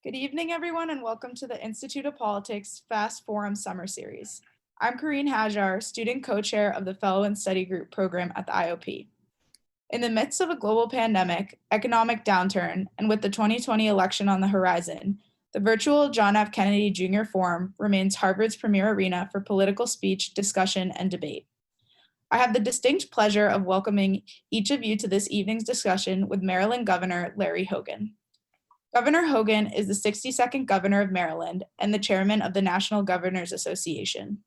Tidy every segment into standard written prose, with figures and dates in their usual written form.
Good evening, everyone, and welcome to the Institute of Politics Fast Forum Summer Series. I'm Karine Hajar, student co-chair of the Fellow and Study Group program at the IOP. In the midst of a global pandemic, economic downturn, and with the 2020 election on the horizon, the virtual John F. Kennedy Jr. Forum remains Harvard's premier arena for political speech, discussion, and debate. I have the distinct pleasure of welcoming each of you to this evening's discussion with Maryland Governor Larry Hogan. Governor Hogan is the 62nd governor of Maryland and the chairman of the National Governors Association.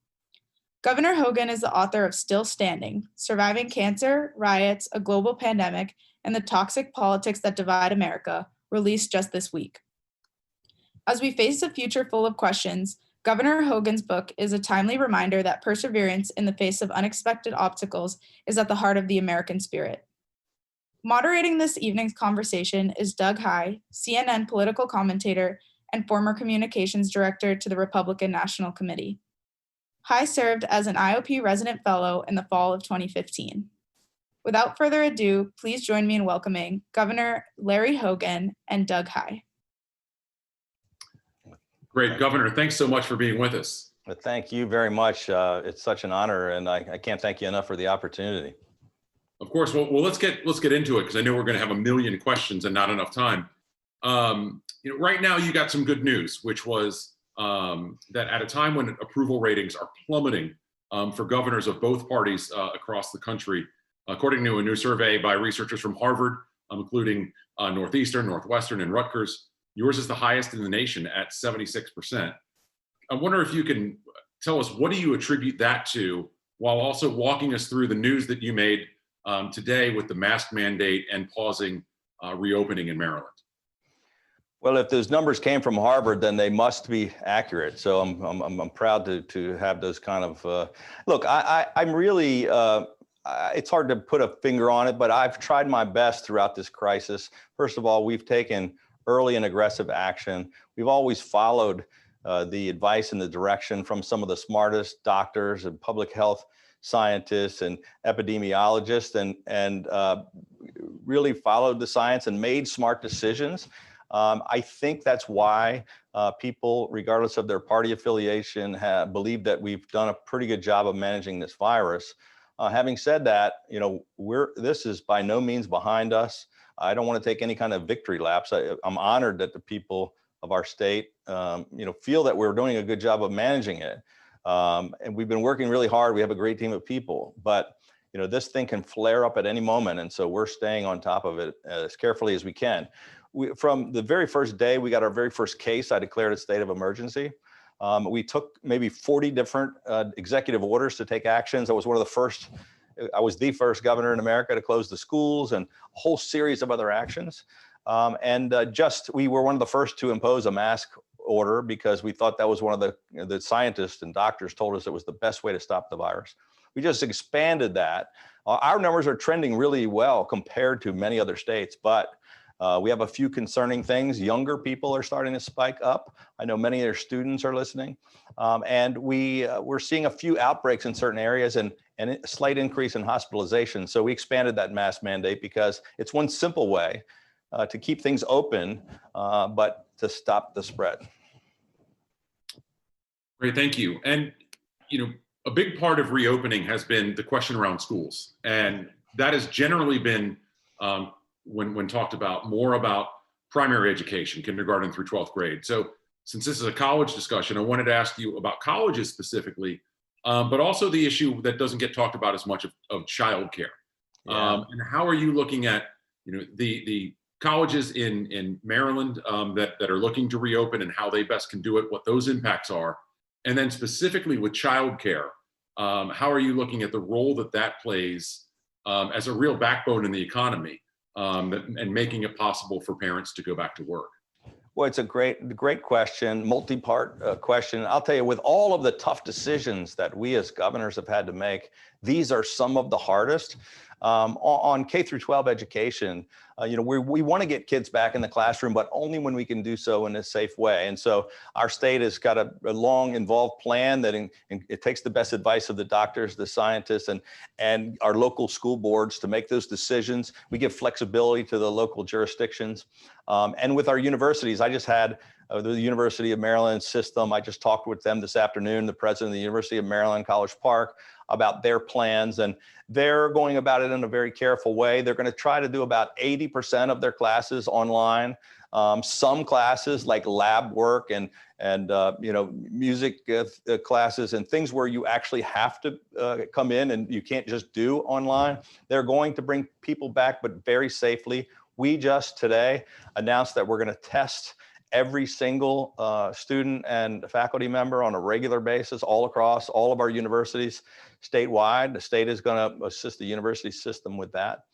Governor Hogan is the author of Still Standing: Surviving Cancer, Riots, a Global Pandemic, and the Toxic Politics That Divide America, released just this week. As we face a future full of questions, Governor Hogan's book is a timely reminder that perseverance in the face of unexpected obstacles is at the heart of the American spirit. Moderating this evening's conversation is Doug Heye, CNN political commentator and former communications director to the Republican National Committee. Heye served as an IOP resident fellow in the fall of 2015. Without further ado, please join me in welcoming Governor Larry Hogan and Doug Heye. Great, Governor, thanks so much for being with us. Well, thank you very much. It's such an honor, and I can't thank you enough for the opportunity. Of course. Well, let's get into it because I know we're going to have a million questions and not enough time. Right now you got some good news, which was that at a time when approval ratings are plummeting for governors of both parties across the country, according to a new survey by researchers from Harvard, including Northeastern, Northwestern, and Rutgers, yours is the highest in the nation at 76%. I wonder if you can tell us, what do you attribute that to, while also walking us through the news that you made today with the mask mandate and pausing reopening in Maryland? Well, if those numbers came from Harvard, then they must be accurate. So I'm proud to have those kind of look. I'm really it's hard to put a finger on it, but I've tried my best throughout this crisis. First of all, we've taken early and aggressive action. We've always followed the advice and the direction from some of the smartest doctors and public health scientists and epidemiologists, and really followed the science and made smart decisions. I think that's why people, regardless of their party affiliation, believe that we've done a pretty good job of managing this virus. Having said that, this is by no means behind us. I don't want to take any kind of victory laps. I'm honored that the people of our state, feel that we're doing a good job of managing it. And we've been working really hard. We have a great team of people, but this thing can flare up at any moment. And so we're staying on top of it as carefully as we can. From the very first day we got our very first case, I declared a state of emergency. We took maybe 40 different executive orders to take actions. I was the first governor in America to close the schools and a whole series of other actions. We were one of the first to impose a mask order because we thought that was one of the scientists and doctors told us it was the best way to stop the virus. We just expanded that. Our numbers are trending really well compared to many other states, but we have a few concerning things. Younger people are starting to spike up. I know many of their students are listening. And we're seeing a few outbreaks in certain areas and a slight increase in hospitalization. So we expanded that mask mandate because it's one simple way to keep things open, but to stop the spread. Great, thank you. And a big part of reopening has been the question around schools, and that has generally been when talked about more about primary education, kindergarten through 12th grade. So since this is a college discussion, I wanted to ask you about colleges specifically, but also the issue that doesn't get talked about as much of childcare. Yeah. And how are you looking at the colleges in Maryland that are looking to reopen and how they best can do it, what those impacts are? And then specifically with childcare, how are you looking at the role that plays as a real backbone in the economy and making it possible for parents to go back to work? Well, it's a great question, multi-part question. I'll tell you, with all of the tough decisions that we as governors have had to make, these are some of the hardest. On K through 12 education, we want to get kids back in the classroom, but only when we can do so in a safe way. And so our state has got a long, involved plan that it takes the best advice of the doctors, the scientists, and our local school boards to make those decisions. We give flexibility to the local jurisdictions. And with our universities, I just had the University of Maryland system. I just talked with them this afternoon, the president of the University of Maryland, College Park, about their plans, and they're going about it in a very careful way. They're going to try to do about 80% of their classes online. Some classes like lab work and music classes and things where you actually have to come in and you can't just do online. They're going to bring people back, but very safely. We just today announced that we're going to test every single student and faculty member on a regular basis all across all of our universities statewide. The state is going to assist the university system with that.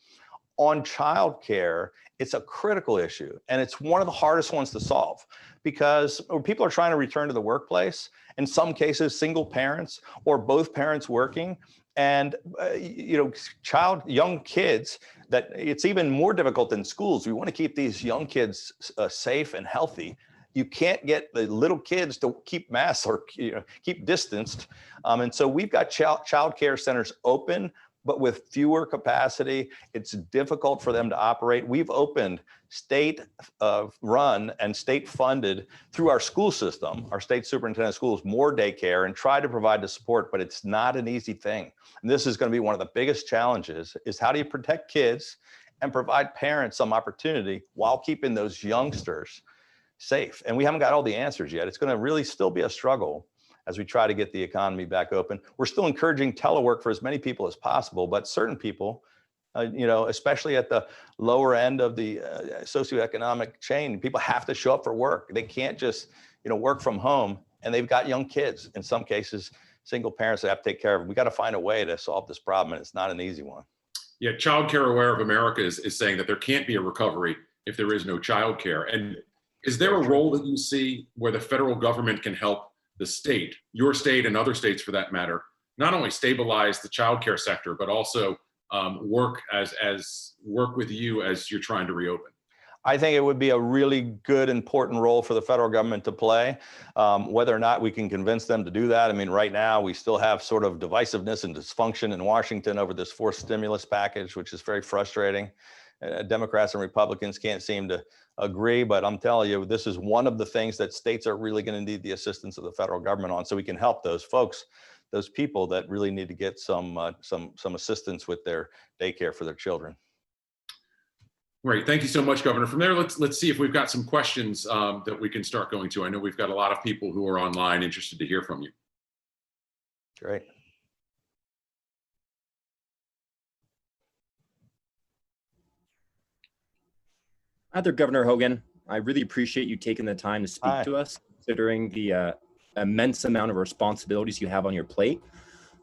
On childcare, it's a critical issue, and it's one of the hardest ones to solve because people are trying to return to the workplace. In some cases, single parents or both parents working, and young kids, that it's even more difficult than schools. We want to keep these young kids safe and healthy. You can't get the little kids to keep masks or keep distanced, and so we've got child care centers open, but with fewer capacity. It's difficult for them to operate. We've opened state run and state funded through our school system, our state superintendent of schools, more daycare, and try to provide the support, but it's not an easy thing. And this is going to be one of the biggest challenges, is how do you protect kids and provide parents some opportunity while keeping those youngsters safe? And we haven't got all the answers yet. It's going to really still be a struggle as we try to get the economy back open. We're still encouraging telework for as many people as possible, but certain people, especially at the lower end of the socioeconomic chain, people have to show up for work. They can't just, work from home, and they've got young kids. In some cases, single parents that have to take care of them. We got to find a way to solve this problem, and it's not an easy one. Yeah, Child Care Aware of America is saying that there can't be a recovery if there is no child care. And is there a role that you see where the federal government can help the state, your state and other states for that matter, not only stabilize the childcare sector, but also work with you as you're trying to reopen? I think it would be a really good, important role for the federal government to play. Whether or not we can convince them to do that. I mean, right now we still have sort of divisiveness and dysfunction in Washington over this fourth stimulus package, which is very frustrating. Democrats and Republicans can't seem to agree, but I'm telling you, this is one of the things that states are really going to need the assistance of the federal government on, so we can help those folks, those people that really need to get some assistance with their daycare for their children. Great, thank you so much, Governor. From there, let's see if we've got some questions that we can start going to. I know we've got a lot of people who are online interested to hear from you. Great. Hi there, Governor Hogan. I really appreciate you taking the time to speak to us, considering the immense amount of responsibilities you have on your plate.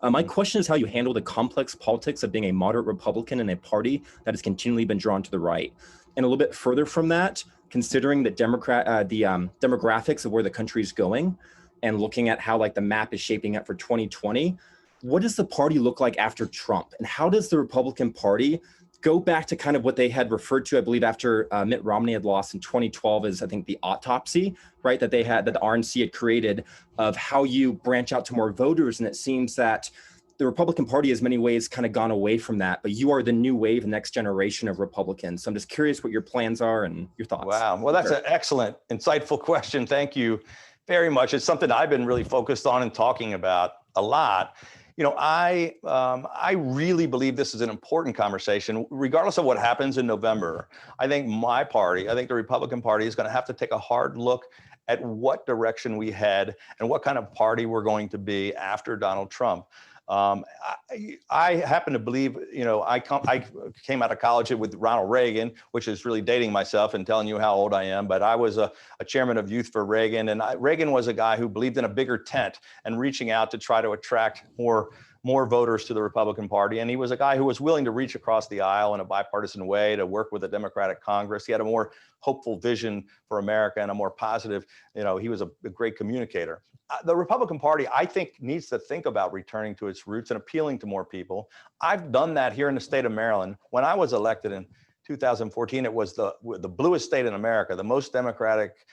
My question is how you handle the complex politics of being a moderate Republican in a party that has continually been drawn to the right. And a little bit further from that, considering the demographics of where the country is going and looking at how the map is shaping up for 2020, what does the party look like after Trump? And how does the Republican Party go back to kind of what they had referred to, I believe, after Mitt Romney had lost in 2012 as, I think, the autopsy, right, that the RNC had created of how you branch out to more voters. And it seems that the Republican Party has many ways kind of gone away from that, but you are the new wave, next generation of Republicans. So I'm just curious what your plans are and your thoughts. Wow. Well, that's an excellent, insightful question. Thank you very much. It's something I've been really focused on and talking about a lot. I really believe this is an important conversation, regardless of what happens in November. I think the Republican Party is going to have to take a hard look at what direction we head and what kind of party we're going to be after Donald Trump. I happen to believe, I came out of college with Ronald Reagan, which is really dating myself and telling you how old I am, but I was a chairman of Youth for Reagan, and Reagan was a guy who believed in a bigger tent and reaching out to try to attract more voters to the Republican Party. And he was a guy who was willing to reach across the aisle in a bipartisan way to work with the Democratic Congress. He had a more hopeful vision for America and a more positive, he was a great communicator. The Republican Party, I think, needs to think about returning to its roots and appealing to more people. I've done that here in the state of Maryland. When I was elected in 2014, it was the bluest state in America, the most Democratic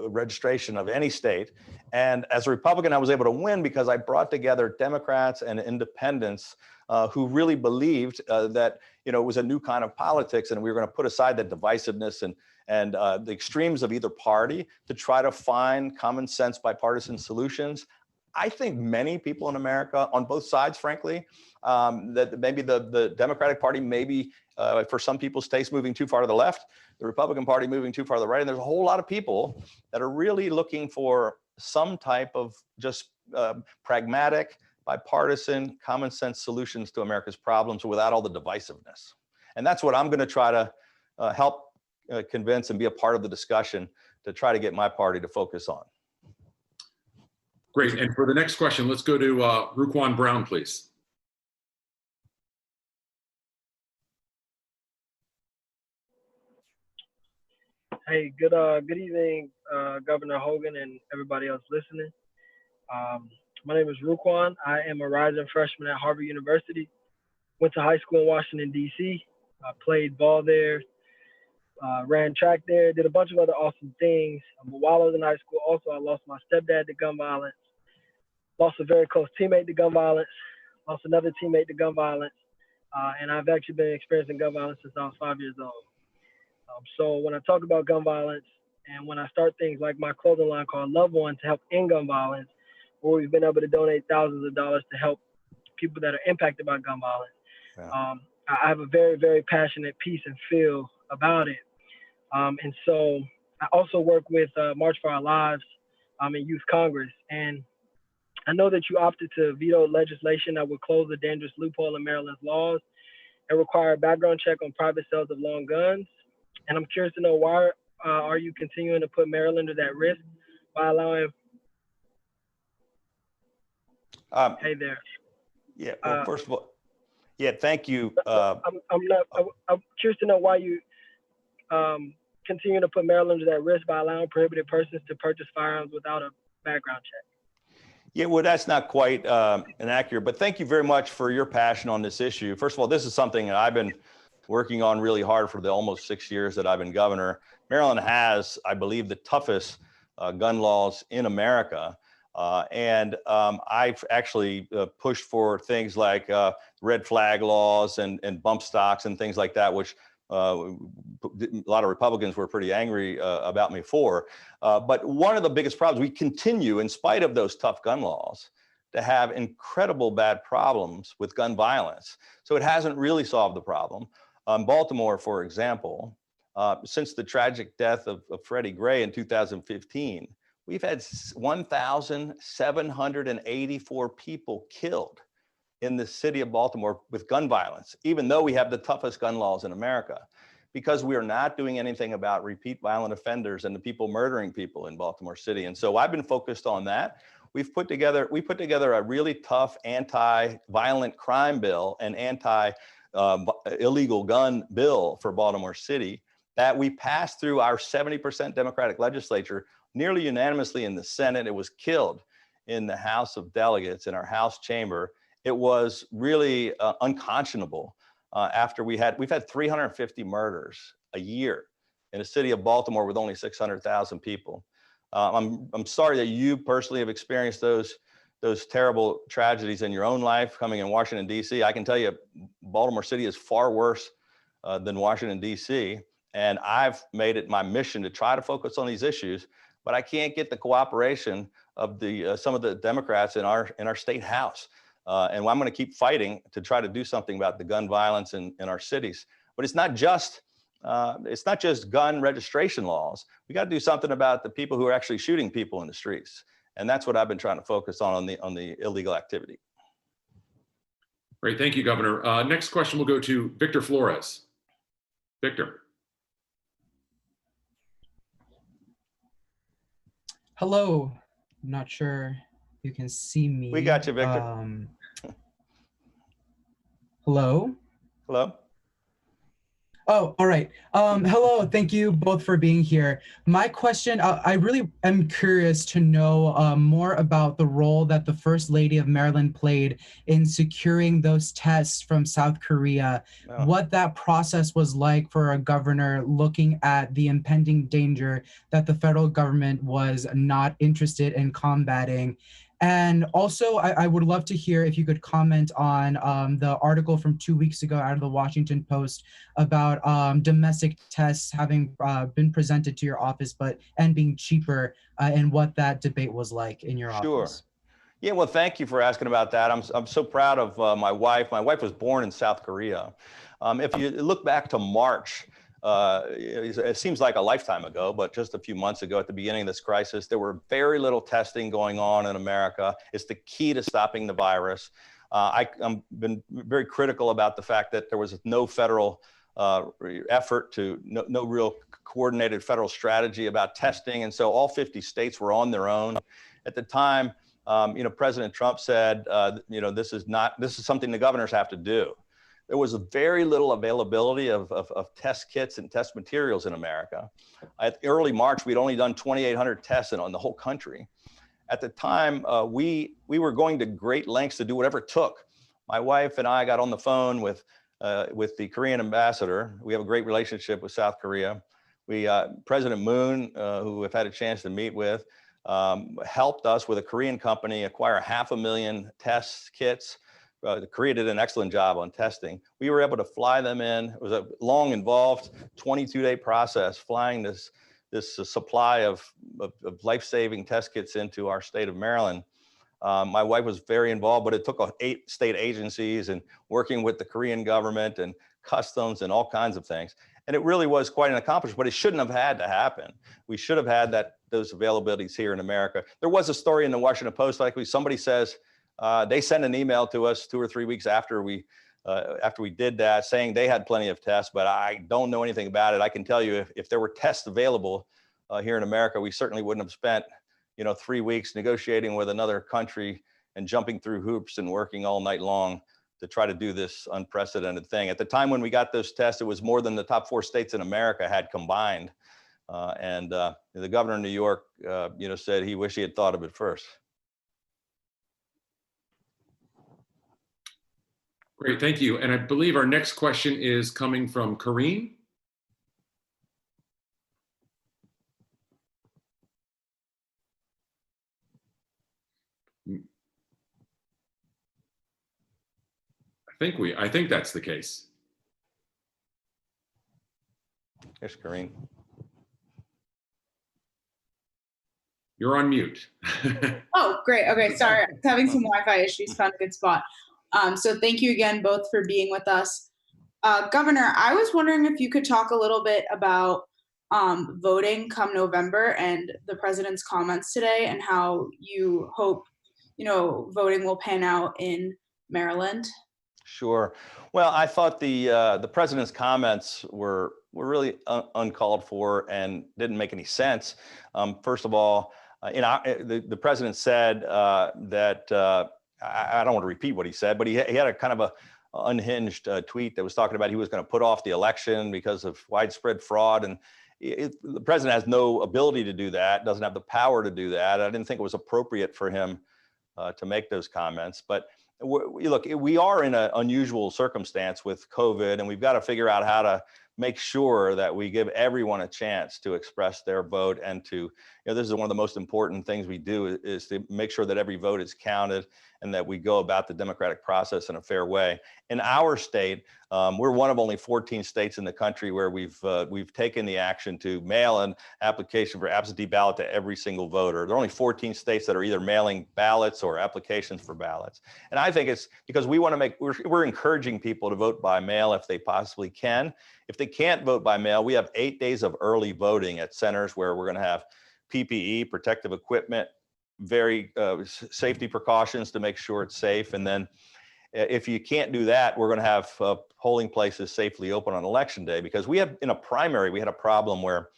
registration of any state. And as a Republican, I was able to win because I brought together Democrats and independents who really believed that it was a new kind of politics, and we were going to put aside that divisiveness and the extremes of either party to try to find common sense bipartisan solutions. I think many people in America, on both sides, frankly, that maybe the Democratic Party, maybe for some people's taste, moving too far to the left, the Republican Party moving too far to the right. And there's a whole lot of people that are really looking for some type of just pragmatic, bipartisan, common sense solutions to America's problems without all the divisiveness. And that's what I'm going to try to help convince and be a part of the discussion to try to get my party to focus on. Great. And for the next question, let's go to Ruquan Brown, please. Hey, good evening, Governor Hogan and everybody else listening. My name is Ruquan. I am a rising freshman at Harvard University. Went to high school in Washington, D.C. I played ball there, ran track there, did a bunch of other awesome things. But while I was in high school, also, I lost my stepdad to gun violence, lost a very close teammate to gun violence, lost another teammate to gun violence, and I've actually been experiencing gun violence since I was 5 years old. So when I talk about gun violence and when I start things like my clothing line called Love One to help end gun violence, where we've been able to donate thousands of dollars to help people that are impacted by gun violence, I have a very, very passionate piece and feel about it. And so I also work with March for Our Lives in Youth Congress. And I know that you opted to veto legislation that would close the dangerous loophole in Maryland's laws and require a background check on private sales of long guns. And I'm curious to know, why are you continuing to put Marylanders at risk by allowing? Hey there. Yeah. Well, first of all, yeah. Thank you. I'm curious to know why you continue to put Marylanders at risk by allowing prohibited persons to purchase firearms without a background check. Yeah, well, that's not quite inaccurate, but thank you very much for your passion on this issue. First of all, this is something that I've been working on really hard for the almost 6 years that I've been governor. Maryland has, I believe, the toughest gun laws in America. And I've actually pushed for things like red flag laws and bump stocks and things like that, which a lot of Republicans were pretty angry about me for. But one of the biggest problems, we continue, in spite of those tough gun laws, to have incredible bad problems with gun violence. So it hasn't really solved the problem. Baltimore, for example, since the tragic death of Freddie Gray in 2015, we've had 1,784 people killed in the city of Baltimore with gun violence, even though we have the toughest gun laws in America, because we are not doing anything about repeat violent offenders and the people murdering people in Baltimore City. And so I've been focused on that. We put together a really tough anti-violent crime bill and illegal gun bill for Baltimore City that we passed through our 70% Democratic legislature nearly unanimously in the Senate. It was killed in the House of Delegates, in our House chamber. It was really unconscionable after we've had 350 murders a year in a city of Baltimore with only 600,000 people. I'm sorry that you personally have experienced those terrible tragedies in your own life coming in Washington, D.C. I can tell you Baltimore City is far worse than Washington, D.C. And I've made it my mission to try to focus on these issues, but I can't get the cooperation of some of the Democrats in our state house. And I'm going to keep fighting to try to do something about the gun violence in our cities. But it's not just gun registration laws. We got to do something about the people who are actually shooting people in the streets. And that's what I've been trying to focus on the illegal activity. Great, thank you, Governor. Next question will go to Victor Flores. Victor. Hello. I'm not sure you can see me. We got you, Victor. Hello. Hello. Oh, all right. Hello. Thank you both for being here. My question, I really am curious to know more about the role that the First Lady of Maryland played in securing those tests from South Korea, what that process was like for a governor looking at the impending danger that the federal government was not interested in combating, And also, I would love to hear if you could comment on the article from 2 weeks ago out of the Washington Post about domestic tests having been presented to your office, and being cheaper, and what that debate was like in your Sure. office. Yeah, well, thank you for asking about that. I'm so proud of my wife. My wife was born in South Korea. If you look back to March, it seems like a lifetime ago, but just a few months ago at the beginning of this crisis, there were very little testing going on in America. It's the key to stopping the virus. I've been very critical about the fact that there was no federal effort no real coordinated federal strategy about testing. And so all 50 states were on their own. At the time, President Trump said, this is something the governors have to do. There was very little availability of test kits and test materials in America. At early March, we'd only done 2,800 tests on the whole country. At the time, we were going to great lengths to do whatever it took. My wife and I got on the phone with the Korean ambassador. We have a great relationship with South Korea. President Moon, who we've had a chance to meet with, helped us with a Korean company acquire 500,000 test kits. Korea did an excellent job on testing. We were able to fly them in. It was a long, involved 22-day process flying this supply of life-saving test kits into our state of Maryland. My wife was very involved, but it took 8 state agencies and working with the Korean government and customs and all kinds of things. And it really was quite an accomplishment, but it shouldn't have had to happen. We should have had those availabilities here in America. There was a story in the Washington Post, somebody says, they sent an email to us 2 or 3 weeks after we did that, saying they had plenty of tests, but I don't know anything about it. I can tell you if there were tests available here in America, we certainly wouldn't have spent 3 weeks negotiating with another country and jumping through hoops and working all night long to try to do this unprecedented thing. At the time when we got those tests, it was more than the top 4 states in America had combined. And the governor of New York, said he wished he had thought of it first. Great, thank you. And I believe our next question is coming from Karine. I think that's the case. Here's Karine. You're on mute. Oh, great. Okay, sorry. I was having some Wi-Fi issues. Found a good spot. So thank you again both for being with us. Governor, I was wondering if you could talk a little bit about voting come November and the president's comments today and how you hope, voting will pan out in Maryland. Sure. Well, I thought the president's comments were really uncalled for and didn't make any sense. First of all, the president said that I don't want to repeat what he said, but he had a kind of a unhinged tweet that was talking about he was going to put off the election because of widespread fraud. And the president has no ability to do that, doesn't have the power to do that. I didn't think it was appropriate for him to make those comments. But look, we are in an unusual circumstance with COVID, and we've got to figure out how to make sure that we give everyone a chance to express their vote and to, this is one of the most important things we do is to make sure that every vote is counted and that we go about the democratic process in a fair way. In our state, we're one of only 14 states in the country where we've taken the action to mail an application for absentee ballot to every single voter. There are only 14 states that are either mailing ballots or applications for ballots. And I think it's because we want to we're encouraging people to vote by mail if they possibly can. If they can't vote by mail, we have 8 days of early voting at centers where we're going to have PPE, protective equipment, very safety precautions to make sure it's safe. And then if you can't do that, we're going to have polling places safely open on election day, because in a primary, we had a problem where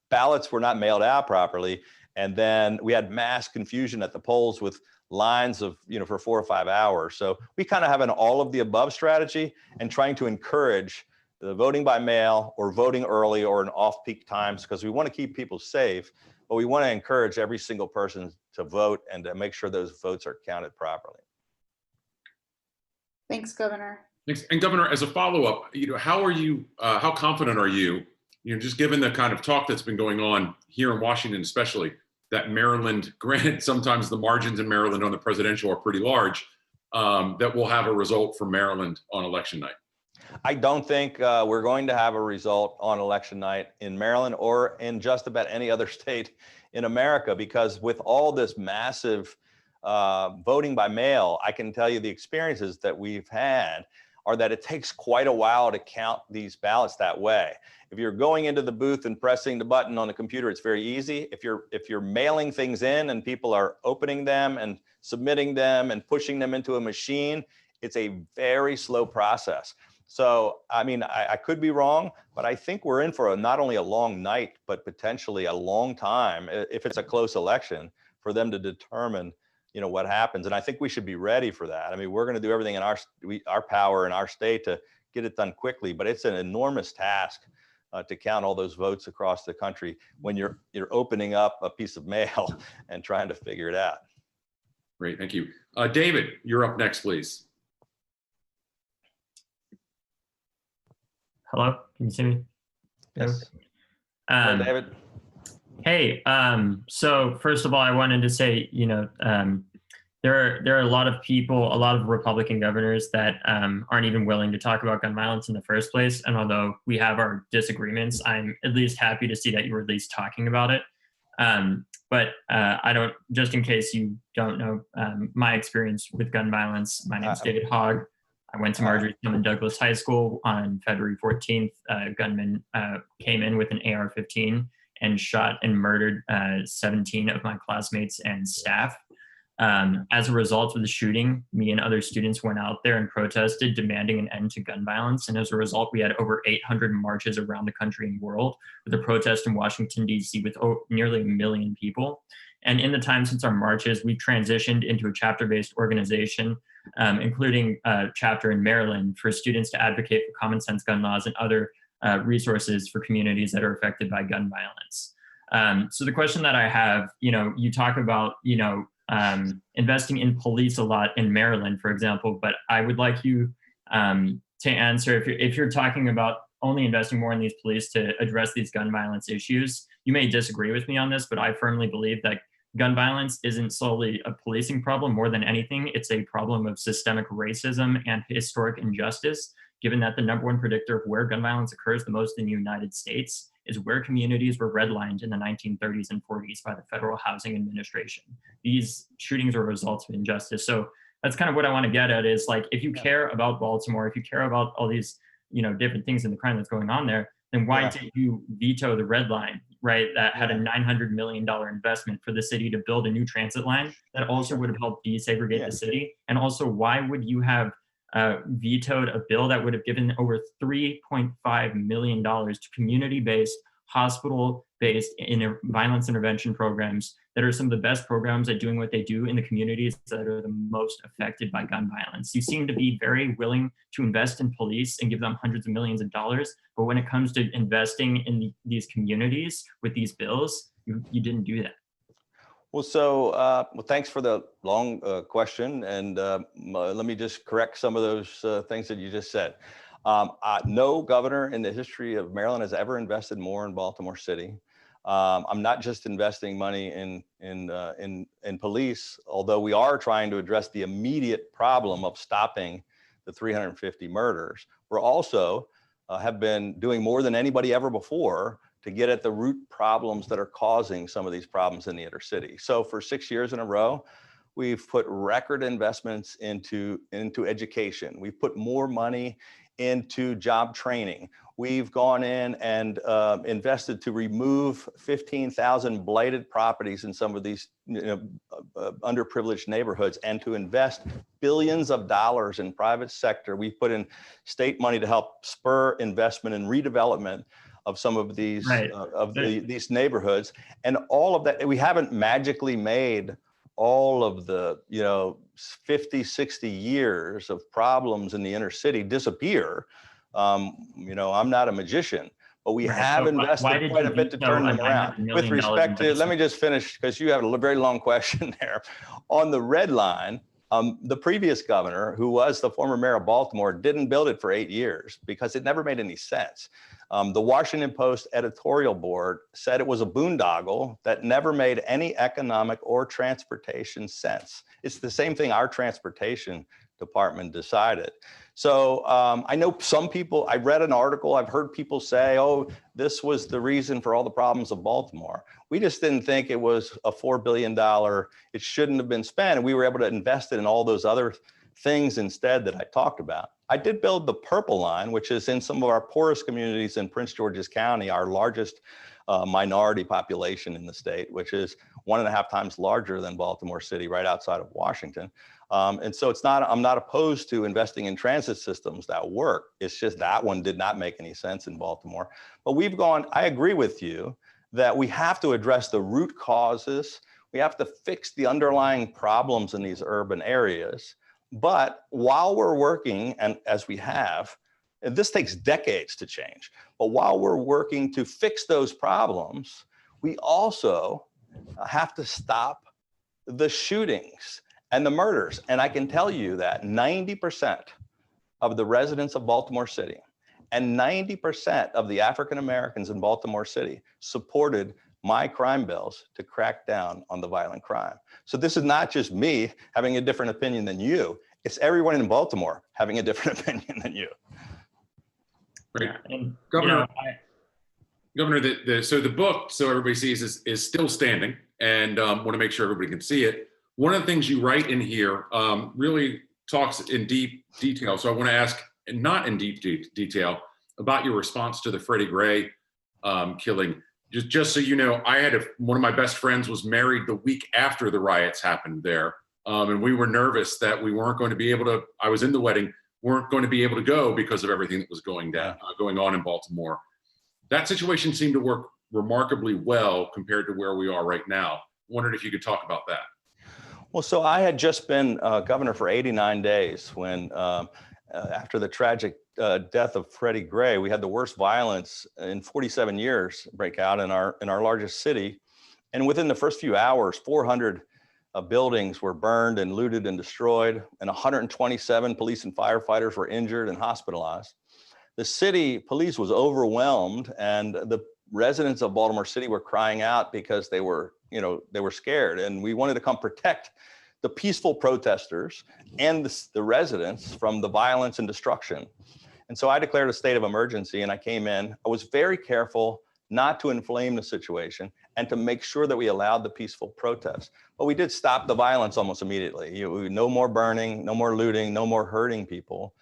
ballots were not mailed out properly. And then we had mass confusion at the polls with lines of, for 4 or 5 hours. So we kind of have an all of the above strategy and trying to encourage the voting by mail or voting early or in off-peak times, because we want to keep people safe, but we want to encourage every single person to vote and to make sure those votes are counted properly. Thanks, Governor. Thanks. And Governor, as a follow-up, how confident are you, just given the kind of talk that's been going on here in Washington, especially that Maryland, granted, sometimes the margins in Maryland on the presidential are pretty large, that we'll have a result for Maryland on election night? I don't think we're going to have a result on election night in Maryland or in just about any other state in America, because with all this massive voting by mail, I can tell you the experiences that we've had are that it takes quite a while to count these ballots that way. If you're going into the booth and pressing the button on the computer, it's very easy. If you're mailing things in and people are opening them and submitting them and pushing them into a machine, it's a very slow process. So, I mean, I could be wrong, but I think we're in for not only a long night, but potentially a long time, if it's a close election, for them to determine, you know, what happens. And I think we should be ready for that. I mean, we're going to do everything in our power in our state to get it done quickly, but it's an enormous task to count all those votes across the country when you're opening up a piece of mail and trying to figure it out. Great, thank you. David, you're up next, please. Hello, can you see me? Yes. Hello, David. Hey, so first of all, I wanted to say, you know, there are a lot of people, a lot of Republican governors that aren't even willing to talk about gun violence in the first place. And although we have our disagreements, I'm at least happy to see that you were at least talking about it. But I don't, just in case you don't know my experience with gun violence, my name is David Hogg. I went to Marjorie Stoneman Douglas High School on February 14th. A gunman came in with an AR-15 and shot and murdered 17 of my classmates and staff. As a result of the shooting, me and other students went out there and protested, demanding an end to gun violence. And as a result, we had over 800 marches around the country and world, with a protest in Washington, D.C. with nearly 1 million people. And in the time since our marches, we've transitioned into a chapter-based organization, including a chapter in Maryland for students to advocate for common sense gun laws and other resources for communities that are affected by gun violence. So the question that I have, you know, you talk about, you know, investing in police a lot in Maryland, for example, but I would like you to answer if you're talking about only investing more in these police to address these gun violence issues. You may disagree with me on this, but I firmly believe that gun violence isn't solely a policing problem. More than anything, it's a problem of systemic racism and historic injustice, given that the #1 predictor of where gun violence occurs the most in the United States is where communities were redlined in the 1930s and 40s by the Federal Housing Administration. These shootings are results of injustice. So that's kind of what I want to get at is, like, if you care about Baltimore, if you care about all these, you know, different things in the crime that's going on there, then why did you veto the red line, right? That had a $900 million investment for the city to build a new transit line that also would have helped desegregate the city. And also, why would you have vetoed a bill that would have given over $3.5 million to community-based, hospital-based violence intervention programs that are some of the best programs at doing what they do in the communities that are the most affected by gun violence? You seem to be very willing to invest in police and give them hundreds of millions of dollars, but when it comes to investing in these communities with these bills, you didn't do that. Well, so well, thanks for the long question, and let me just correct some of those things that you just said. No governor in the history of Maryland has ever invested more in Baltimore City. I'm not just investing money in police, although we are trying to address the immediate problem of stopping the 350 murders. We're also have been doing more than anybody ever before to get at the root problems that are causing some of these problems in the inner city. So for 6 years in a row, we've put record investments into education. We've put more money into job training. We've gone in and invested to remove 15,000 blighted properties in some of these underprivileged neighborhoods, and to invest billions of dollars in private sector. We've put in state money to help spur investment and redevelopment of some of these these neighborhoods. And all of that, we haven't magically made all of the 50, 60 years of problems in the inner city disappear. I'm not a magician, but we have invested quite a bit to turn them around. With respect to, let me just finish, because you have a very long question there. On the red line, The previous governor, who was the former mayor of Baltimore, didn't build it for 8 years because it never made any sense. The Washington Post editorial board said it was a boondoggle that never made any economic or transportation sense. It's the same thing our transportation department decided. So I know some people, I read an article, I've heard people say, oh, this was the reason for all the problems of Baltimore. We just didn't think it was a $4 billion, it shouldn't have been spent. And we were able to invest it in all those other things instead that I talked about. I did build the Purple Line, which is in some of our poorest communities in Prince George's County, our largest minority population in the state, which is 1.5 times larger than Baltimore City, right outside of Washington. And so I'm not opposed to investing in transit systems that work. It's just that one did not make any sense in Baltimore. But I agree with you that we have to address the root causes. We have to fix the underlying problems in these urban areas. But while we're working, and as we have, and this takes decades to change, but while we're working to fix those problems, we also have to stop the shootings and the murders. And I can tell you that 90% of the residents of Baltimore City and 90% of the African Americans in Baltimore City supported my crime bills to crack down on the violent crime. So this is not just me having a different opinion than you, it's everyone in Baltimore having a different opinion than you. Great. And, Governor, Governor, so the book, so everybody sees, is still standing, and want to make sure everybody can see it. One of the things you write in here really talks in deep detail. So I want to ask, not in deep detail, about your response to the Freddie Gray killing. Just so you know, one of my best friends was married the week after the riots happened there. And we were nervous that we weren't going to be able to, I was in the wedding, weren't going to be able to go because of everything that was going on in Baltimore. That situation seemed to work remarkably well compared to where we are right now. Wondered if you could talk about that. Well, so I had just been governor for 89 days when, after the tragic death of Freddie Gray, we had the worst violence in 47 years break out in our largest city. And within the first few hours, 400 buildings were burned and looted and destroyed, and 127 police and firefighters were injured and hospitalized. The city police was overwhelmed, and the residents of Baltimore City were crying out because they were scared, and we wanted to come protect the peaceful protesters and the residents from the violence and destruction. And so I declared a state of emergency, and I came in. I was very careful not to inflame the situation and to make sure that we allowed the peaceful protests. But we did stop the violence almost immediately. No more burning, no more looting, no more hurting people.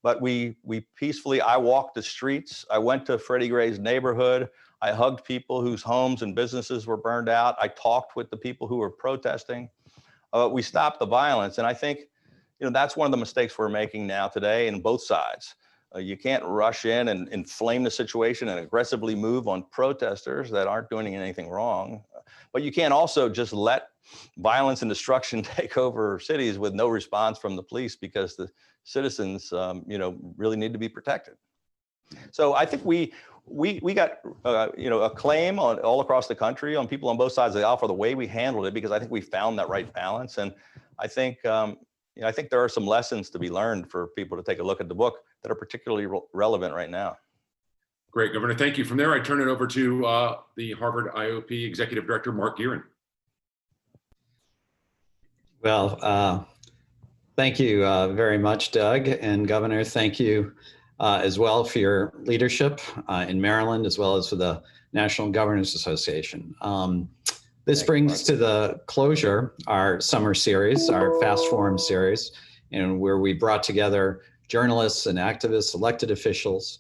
But we peacefully, I walked the streets. I went to Freddie Gray's neighborhood. I hugged people whose homes and businesses were burned out. I talked with the people who were protesting. We stopped the violence. And I think, that's one of the mistakes we're making now today in both sides. You can't rush in and inflame the situation and aggressively move on protesters that aren't doing anything wrong. But you can't also just let violence and destruction take over cities with no response from the police, because the citizens, really need to be protected. So I think we got, acclaim all across the country on people on both sides of the aisle for the way we handled it, because I think we found that right balance. And I think, I think there are some lessons to be learned for people to take a look at the book that are particularly relevant right now. Great, Governor, thank you. From there, I turn it over to the Harvard IOP Executive Director, Mark Gearan. Well, thank you very much, Doug, and Governor, thank you as well for your leadership in Maryland, as well as for the National Governors Association. This brings to the closure our summer series, our Fast Forum series, and where we brought together journalists and activists, elected officials,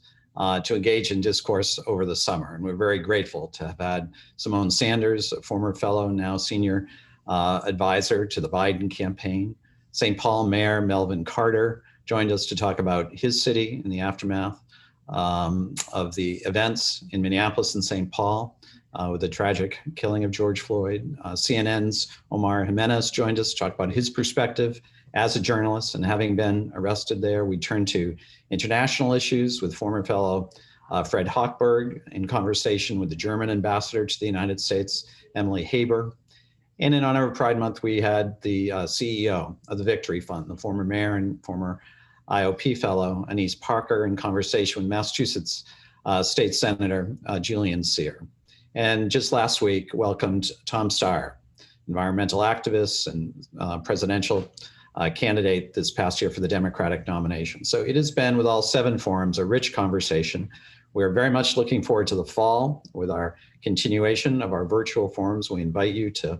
to engage in discourse over the summer. And we're very grateful to have had Simone Sanders, a former fellow, now senior advisor to the Biden campaign. St. Paul Mayor Melvin Carter joined us to talk about his city in the aftermath of the events in Minneapolis and St. Paul with the tragic killing of George Floyd. CNN's Omar Jimenez joined us to talk about his perspective as a journalist, and having been arrested there. We turned to international issues with former fellow Fred Hochberg in conversation with the German ambassador to the United States, Emily Haber. And in honor of Pride Month, we had the CEO of the Victory Fund, the former mayor and former IOP fellow, Anise Parker, in conversation with Massachusetts State Senator Julian Cyr. And just last week, welcomed Tom Steyer, environmental activist and presidential candidate this past year for the Democratic nomination. So it has been, with all 7 forums, a rich conversation. We're very much looking forward to the fall with our continuation of our virtual forums. We invite you to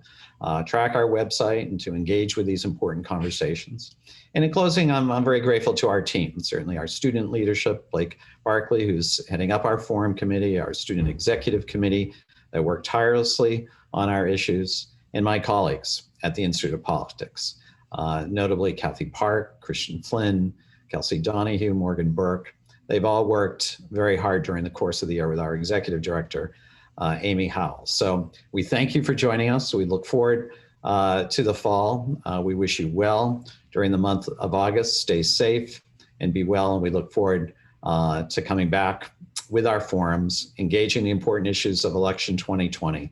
track our website and to engage with these important conversations. And in closing, I'm very grateful to our team, certainly our student leadership, Blake Barkley, who's heading up our forum committee, our student executive committee that work tirelessly on our issues, and my colleagues at the Institute of Politics, notably Kathy Park, Christian Flynn, Kelsey Donahue, Morgan Burke. They've all worked very hard during the course of the year with our executive director, Amy Howell. So we thank you for joining us. We look forward to the fall. We wish you well during the month of August. Stay safe and be well. And we look forward to coming back with our forums, engaging the important issues of election 2020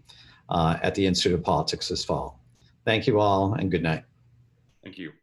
at the Institute of Politics this fall. Thank you all, and good night. Thank you.